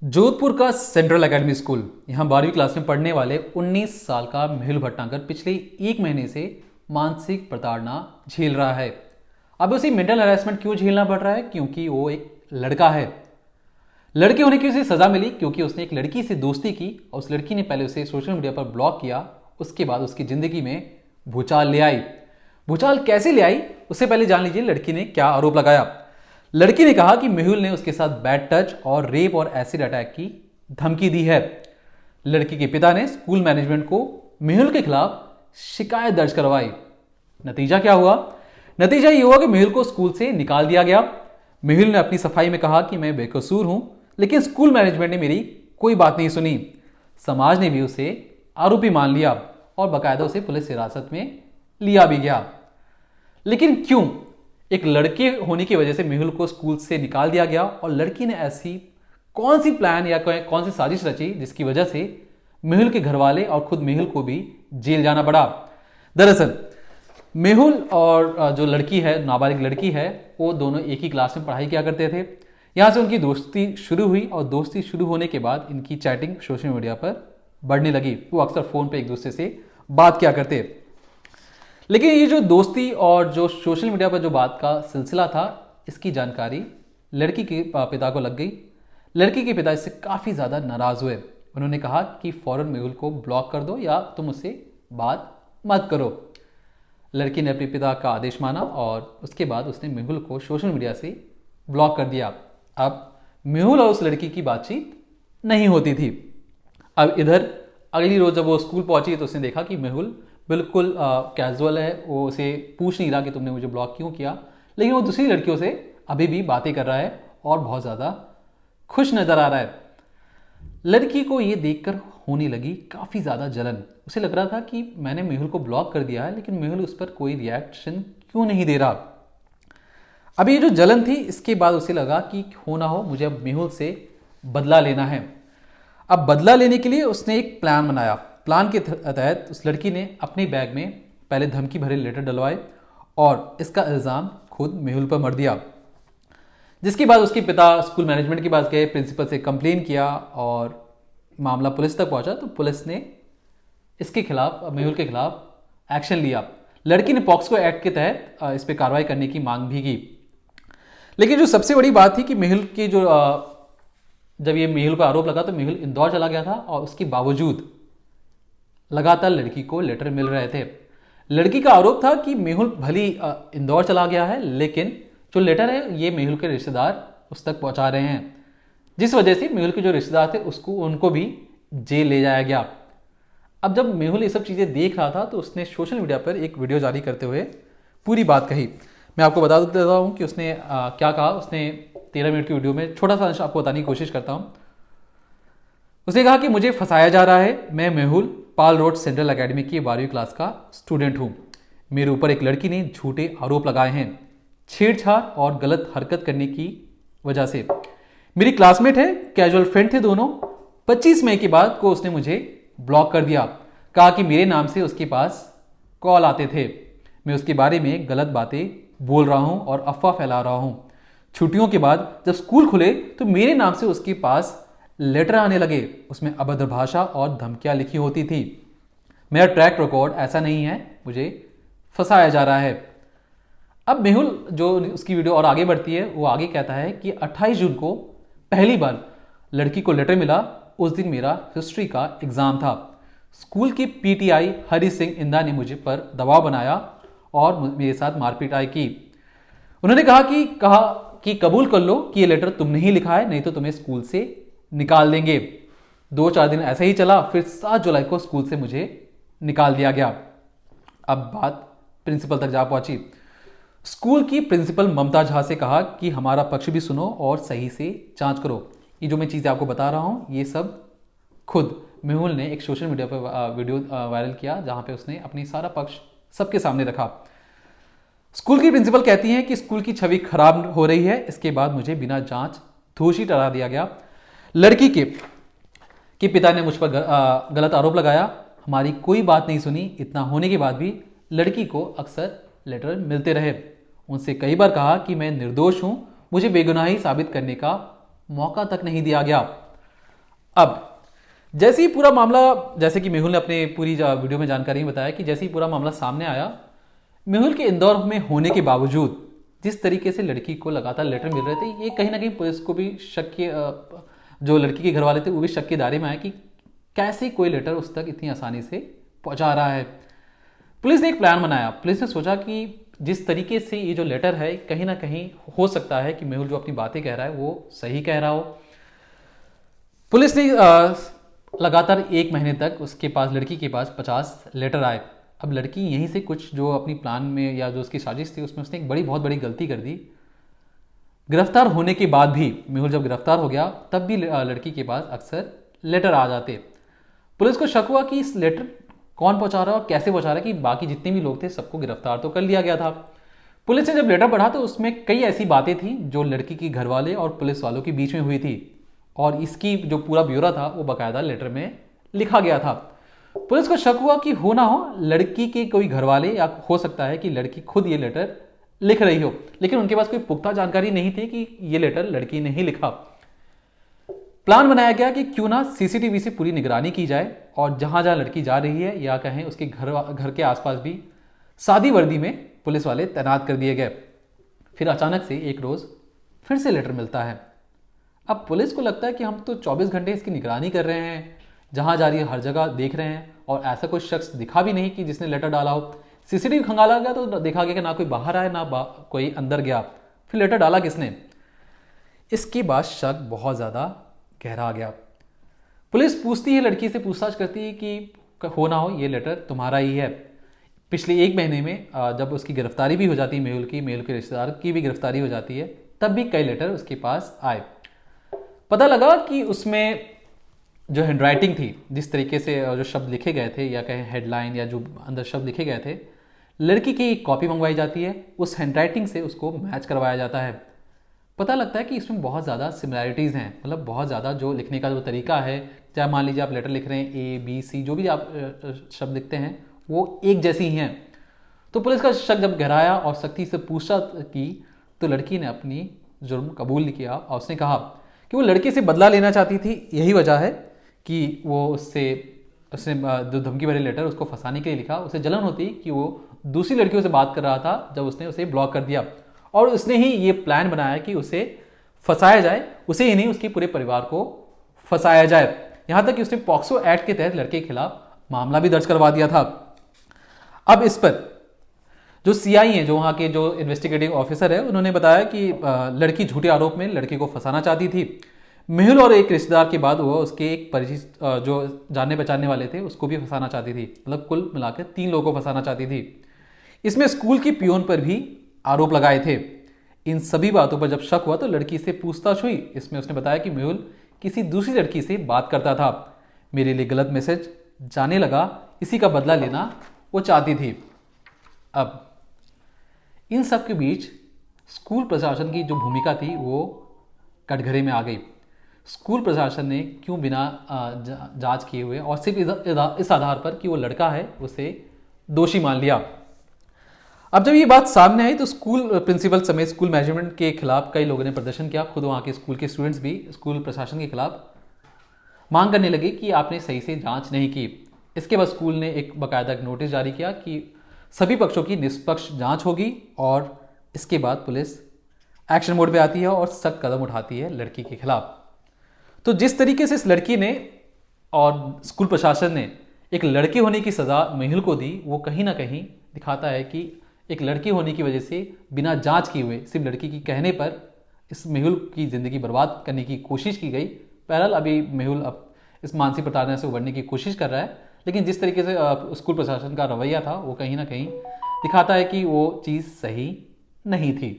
जोधपुर का central academy school यहाँ 12वीं क्लास में पढ़ने वाले 19 साल का मेहुल भटनागर पिछले एक महीने से मानसिक प्रताड़ना झेल रहा है। अब उसे मेंटल हैरेसमेंट क्यों झेलना पड़ रहा है? क्योंकि वो एक लड़का है। लड़के होने की उसे सजा मिली क्योंकि उसने एक लड़की से दोस्ती की और उस लड़की ने पहले उसे सोशल मीडिया पर ब्लॉक किया। उसके बाद उसकी जिंदगी में भूचाल ले आई। भूचाल कैसे ले आई उससे पहले जान लीजिए लड़की ने क्या आरोप लगाया। लड़की ने कहा कि मेहुल ने उसके साथ बैड टच और रेप और एसिड अटैक की धमकी दी है। लड़की के पिता ने स्कूल मैनेजमेंट को मेहुल के खिलाफ शिकायत दर्ज करवाई। नतीजा क्या हुआ? नतीजा ये हुआ कि मेहुल को स्कूल से निकाल दिया गया। मेहुल ने अपनी सफाई में कहा कि मैं बेकसूर हूं, लेकिन स्कूल मैनेजमेंट ने मेरी कोई बात नहीं सुनी। समाज ने भी उसे आरोपी मान लिया और बाकायदा उसे पुलिस हिरासत में लिया भी गया। लेकिन क्यों एक लड़के होने की वजह से मेहुल को स्कूल से निकाल दिया गया? और लड़की ने ऐसी कौन सी प्लान या कौन सी साजिश रची जिसकी वजह से मेहुल के घर वाले और खुद मेहुल को भी जेल जाना पड़ा? दरअसल मेहुल और जो लड़की है, नाबालिग लड़की है, वो दोनों एक ही क्लास में पढ़ाई किया करते थे। यहाँ से उनकी दोस्ती शुरू हुई और दोस्ती शुरू होने के बाद इनकी चैटिंग सोशल मीडिया पर बढ़ने लगी। वो अक्सर फ़ोन पे एक दूसरे से बात किया करते। लेकिन ये जो दोस्ती और जो सोशल मीडिया पर जो बात का सिलसिला था, इसकी जानकारी लड़की के पिता को लग गई। लड़की के पिता इससे काफ़ी ज़्यादा नाराज़ हुए। उन्होंने कहा कि फ़ौरन मेहुल को ब्लॉक कर दो या तुम उससे बात मत करो। लड़की ने अपने पिता का आदेश माना और उसके बाद उसने मेहुल को सोशल मीडिया से ब्लॉक कर दिया। अब मेहुल और उस लड़की की बातचीत नहीं होती थी। अब इधर अगली रोज़ जब वो स्कूल पहुंची तो उसने देखा कि मेहुल बिल्कुल कैजुअल है। वो उसे पूछ नहीं रहा कि तुमने मुझे ब्लॉक क्यों किया, लेकिन वो दूसरी लड़कियों से अभी भी बातें कर रहा है और बहुत ज़्यादा खुश नज़र आ रहा है। लड़की को ये देखकर होने लगी काफ़ी ज़्यादा जलन। उसे लग रहा था कि मैंने मेहुल को ब्लॉक कर दिया है, लेकिन मेहुल उस पर कोई रिएक्शन क्यों नहीं दे रहा। अब ये जो जलन थी, इसके बाद उसे लगा कि हो ना हो मुझे अब मेहुल से बदला लेना है। अब बदला लेने के लिए उसने एक प्लान बनाया। प्लान के तहत उस लड़की ने अपने बैग में पहले धमकी भरे लेटर डलवाए और इसका इल्ज़ाम खुद मेहुल पर मर दिया। जिसके बाद उसके पिता स्कूल मैनेजमेंट के पास गए, प्रिंसिपल से कंप्लेन किया और मामला पुलिस तक पहुंचा तो पुलिस ने इसके खिलाफ, मेहुल के खिलाफ एक्शन लिया। लड़की ने पॉक्सो एक्ट के तहत इस पर कार्रवाई करने की मांग भी की। लेकिन जो सबसे बड़ी बात थी कि मेहुल की जो जब ये मेहुल पर आरोप लगा तो मेहुल इंदौर चला गया था और उसके बावजूद लगातार लड़की को लेटर मिल रहे थे। लड़की का आरोप था कि मेहुल भली इंदौर चला गया है, लेकिन जो लेटर है ये मेहुल के रिश्तेदार उस तक पहुंचा रहे हैं, जिस वजह से मेहुल के जो रिश्तेदार थे उनको भी जेल ले जाया गया। अब जब मेहुल ये सब चीज़ें देख रहा था तो उसने सोशल मीडिया पर एक वीडियो जारी करते हुए पूरी बात कही। मैं आपको बता देता हूँ कि उसने क्या कहा। उसने 13 मिनट की वीडियो में छोटा सा अंश आपको बताने की कोशिश करता हूँ। उसने कहा कि मुझे फंसाया जा रहा है। मैं मेहुल पाल रोड सेंट्रल एकेडमी की 12वीं क्लास का स्टूडेंट हूँ। मेरे ऊपर एक लड़की ने झूठे आरोप लगाए हैं, छेड़छाड़ और गलत हरकत करने की वजह से। मेरी क्लासमेट है, कैजुअल फ्रेंड थे दोनों। 25 मई के बाद को उसने मुझे ब्लॉक कर दिया। कहा कि मेरे नाम से उसके पास कॉल आते थे, मैं उसके बारे में गलत बातें बोल रहा हूँ और अफवाह फैला रहा हूँ। छुट्टियों के बाद जब स्कूल खुले तो मेरे नाम से उसके पास लेटर आने लगे। उसमें अभद्र भाषा और धमकियां लिखी होती थी। मेरा ट्रैक रिकॉर्ड ऐसा नहीं है, मुझे फंसाया जा रहा है। अब मेहुल जो उसकी वीडियो और आगे बढ़ती है, वो आगे कहता है कि 28 जून को पहली बार लड़की को लेटर मिला। उस दिन मेरा हिस्ट्री का एग्जाम था। स्कूल के पीटीआई हरी सिंह इंदा ने मुझे पर दबाव बनाया और मेरे साथ मारपीटाई की। उन्होंने कहा कि कबूल कर लो कि ये लेटर तुमने ही लिखा है, नहीं तो तुम्हें स्कूल से निकाल देंगे। 2-4 दिन ऐसा ही चला, फिर 7 जुलाई को स्कूल से मुझे निकाल दिया गया। अब बात प्रिंसिपल तक जा पहुंची। स्कूल की प्रिंसिपल ममता झा से कहा कि हमारा पक्ष भी सुनो और सही से जांच करो। ये जो मैं चीज़ें आपको बता रहा हूं, ये सब खुद मेहुल ने एक सोशल मीडिया पर वीडियो वायरल किया, जहां पे उसने अपनी सारा पक्ष सबके सामने रखा। स्कूल की प्रिंसिपल कहती हैं कि स्कूल की छवि खराब हो रही है। इसके बाद मुझे बिना जांच दोषी ठहरा दिया गया। लड़की के पिता ने मुझ पर गलत आरोप लगाया, हमारी कोई बात नहीं सुनी। इतना होने के बाद भी लड़की को अक्सर लेटर मिलते रहे। उनसे कई बार कहा कि मैं निर्दोष हूं, मुझे बेगुनाही साबित करने का मौका तक नहीं दिया गया। अब जैसे ही पूरा मामला, जैसे कि मेहुल ने अपने पूरी वीडियो में जानकारी में बताया कि जैसे ही पूरा मामला सामने आया, मेहुल के इंदौर में होने के बावजूद जिस तरीके से लड़की को लगातार लेटर मिल रहे थे, ये कहीं ना कहीं पुलिस को भी शक के, जो लड़की के घर वाले थे वो भी शक के दायरे में आए कि कैसे कोई लेटर उस तक इतनी आसानी से पहुंचा रहा है। पुलिस ने एक प्लान बनाया। पुलिस ने सोचा कि जिस तरीके से ये जो लेटर है, कहीं ना कहीं हो सकता है कि मेहुल जो अपनी बातें कह रहा है वो सही कह रहा हो। पुलिस ने लगातार 1 महीने तक उसके पास, लड़की के पास 50 लेटर आए। अब लड़की यहीं से कुछ जो अपनी प्लान में या जो उसकी साजिश थी उसमें उसने एक बहुत बड़ी गलती कर दी। गिरफ्तार होने के बाद भी, मेहुल जब गिरफ्तार हो गया तब भी लड़की के पास अक्सर लेटर आ जाते। पुलिस को शक हुआ कि इस लेटर कौन पहुंचा रहा है और कैसे पहुंचा रहा है, कि बाकी जितने भी लोग थे सबको गिरफ्तार तो कर लिया गया था। पुलिस ने जब लेटर पढ़ा तो उसमें कई ऐसी बातें थी जो लड़की के घर वाले और पुलिस वालों के बीच में हुई थी, और इसकी जो पूरा ब्यौरा था वो बाकायदा लेटर में लिखा गया था। पुलिस को शक हुआ कि हो ना हो लड़की के कोई घर वाले, या हो सकता है कि लड़की खुद ये लेटर लिख रही हो, लेकिन उनके पास कोई पुख्ता जानकारी नहीं थी कि ये लेटर लड़की ने ही लिखा। प्लान बनाया गया कि क्यों ना सीसीटीवी से पूरी निगरानी की जाए और जहां जहां लड़की जा रही है या कहें उसके घर के आसपास भी सादी वर्दी में पुलिस वाले तैनात कर दिए गए। फिर अचानक से एक रोज फिर से लेटर मिलता है। अब पुलिस को लगता है कि हम तो 24 घंटे इसकी निगरानी कर रहे हैं, जहां जा रही है हर जगह देख रहे हैं, और ऐसा कोई शख्स दिखा भी नहीं कि जिसने लेटर डाला हो। सीसीटीवी खंगाला गया तो देखा गया कि ना कोई बाहर आया ना कोई अंदर गया। फिर लेटर डाला किसने? इसके बाद शक बहुत ज़्यादा गहरा आ गया। पुलिस पूछती है, लड़की से पूछताछ करती है कि हो ना हो ये लेटर तुम्हारा ही है। पिछले 1 महीने में जब उसकी गिरफ्तारी भी हो जाती है, मेहुल के रिश्तेदार की भी गिरफ्तारी हो जाती है, तब भी कई लेटर उसके पास आए। पता लगा कि उसमें जो हैंडराइटिंग थी, जिस तरीके से जो शब्द लिखे गए थे या कहें हेडलाइन या जो अंदर शब्द लिखे गए थे, लड़की की एक कॉपी मंगवाई जाती है, उस हैंडराइटिंग से उसको मैच करवाया जाता है। पता लगता है कि इसमें बहुत ज़्यादा सिमिलैरिटीज़ हैं, मतलब बहुत ज़्यादा जो लिखने का जो तरीका है, चाहे मान लीजिए आप लेटर लिख रहे हैं ABC, जो भी आप शब्द लिखते हैं वो एक जैसी ही हैं। तो पुलिस का शक जब गहराया और सख्ती से पूछताछ की तो लड़की ने अपनी जुर्म कबूल किया और उसने कहा कि वो लड़के से बदला लेना चाहती थी। यही वजह है कि वो उसने जो धमकी भरे लेटर उसको फंसाने के लिए लिखा। उसे जलन होती कि वो दूसरी लड़कियों से बात कर रहा था जब उसने उसे ब्लॉक कर दिया, और उसने ही ये प्लान बनाया कि उसे फंसाया जाए, उसे ही नहीं उसके पूरे परिवार को फंसाया जाए। यहां तक कि उसने पॉक्सो एक्ट के तहत लड़के के खिलाफ मामला भी दर्ज करवा दिया था। अब इस पर जो CI है, जो वहां के जो इन्वेस्टिगेटिव ऑफिसर है, उन्होंने बताया कि लड़की झूठे आरोप में लड़के को फंसाना चाहती थी। मेहुल और एक रिश्तेदार के बाद वो उसके एक परिचित जो जानने पहचानने वाले थे उसको भी फंसाना चाहती थी। मतलब कुल मिलाकर 3 लोगों को फंसाना चाहती थी। इसमें स्कूल की पियोन पर भी आरोप लगाए थे। इन सभी बातों पर जब शक हुआ तो लड़की से पूछताछ हुई। इसमें उसने बताया कि मेहुल किसी दूसरी लड़की से बात करता था, मेरे लिए गलत मैसेज जाने लगा, इसी का बदला लेना वो चाहती थी। अब इन सब के बीच स्कूल प्रशासन की जो भूमिका थी वो कटघरे में आ गई। स्कूल प्रशासन ने क्यों बिना जांच किए हुए और सिर्फ इस आधार पर कि वो लड़का है उसे दोषी मान लिया। अब जब ये बात सामने आई तो स्कूल प्रिंसिपल समेत स्कूल मैनेजमेंट के खिलाफ कई लोगों ने प्रदर्शन किया। खुद वहाँ के स्कूल के स्टूडेंट्स भी स्कूल प्रशासन के खिलाफ मांग करने लगे कि आपने सही से जांच नहीं की। इसके बाद स्कूल ने एक बाकायदा नोटिस जारी किया कि सभी पक्षों की निष्पक्ष जांच होगी, और इसके बाद पुलिस एक्शन मोड पे आती है और सख्त कदम उठाती है लड़की के खिलाफ। तो जिस तरीके से इस लड़की ने और स्कूल प्रशासन ने एक लड़के होने की सज़ा मेहुल को दी, वो कहीं ना कहीं दिखाता है कि एक लड़के होने की वजह से बिना जांच किए हुए सिर्फ लड़की की कहने पर इस मेहुल की ज़िंदगी बर्बाद करने की कोशिश की गई। बहरहाल अभी मेहुल अब इस मानसिक प्रताड़ना से उबरने की कोशिश कर रहा है, लेकिन जिस तरीके से स्कूल प्रशासन का रवैया था वो कहीं ना कहीं दिखाता है कि वो चीज़ सही नहीं थी।